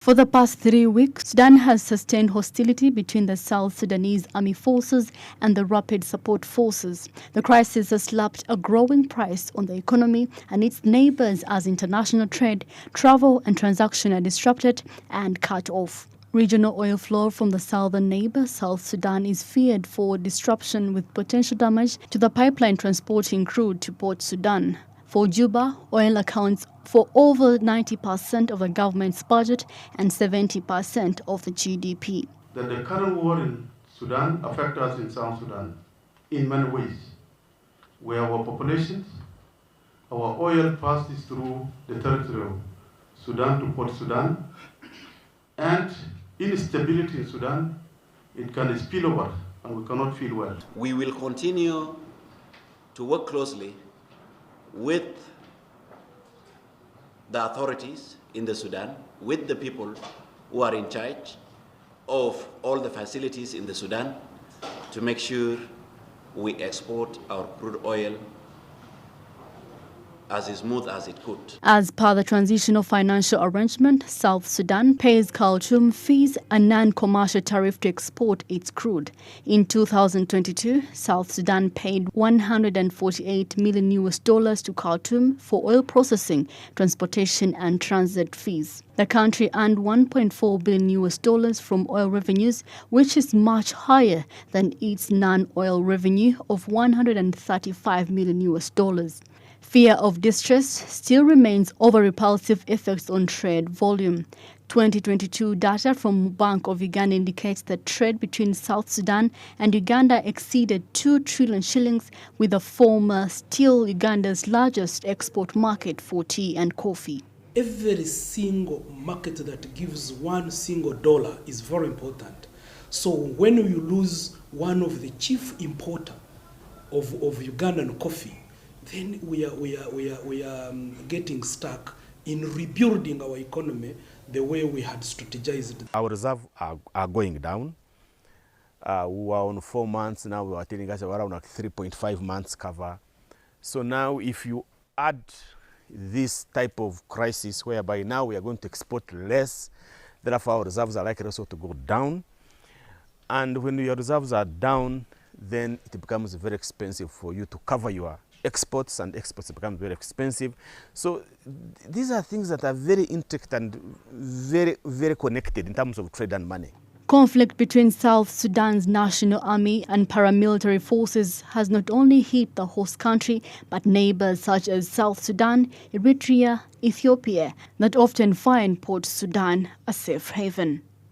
For the past 3 weeks, Sudan has sustained hostility between the South Sudanese Army Forces and the Rapid Support Forces. The crisis has slapped a growing price on the economy and its neighbors as international trade, travel and transaction are disrupted and cut off. Regional oil flow from the southern neighbor, South Sudan, is feared for disruption with potential damage to the pipeline transporting crude to Port Sudan. For Juba, oil accounts for over 90% of the government's budget and 70% of the GDP. That the current war in Sudan affects us in South Sudan in many ways, where our populations, our oil passes through the territory of Sudan to Port Sudan, and instability in Sudan, it can spill over and we cannot feel well. We will continue to work closely with the authorities in the Sudan, with the people who are in charge of all the facilities in the Sudan to make sure we export our crude oil as smooth as it could. As per the transitional financial arrangement, South Sudan pays Khartoum fees a non-commercial tariff to export its crude. In 2022, South Sudan paid $148 million to Khartoum for oil processing, transportation and transit fees. The country earned $1.4 billion from oil revenues, which is much higher than its non-oil revenue of $135 million. Fear of distress still remains over repulsive effects on trade volume. 2022 data from Bank of Uganda indicates that trade between South Sudan and Uganda exceeded 2 trillion shillings, with the former still Uganda's largest export market for tea and coffee. Every single market that gives one single dollar is very important. So when you lose one of the chief importer of Ugandan coffee, then we are getting stuck in rebuilding our economy the way we had strategized. Our reserves are going down. We were on 4 months, now we are telling us around like 3.5 months cover. So now if you add this type of crisis whereby now we are going to export less, therefore our reserves are likely also to go down. And when your reserves are down, then it becomes very expensive for you to cover your exports, and exports become very expensive. So these are things that are very intricate and very, very connected in terms of trade and money. Conflict between South Sudan's National Army and paramilitary forces has not only hit the host country, but neighbors such as South Sudan, Eritrea, Ethiopia, that often find Port Sudan a safe haven.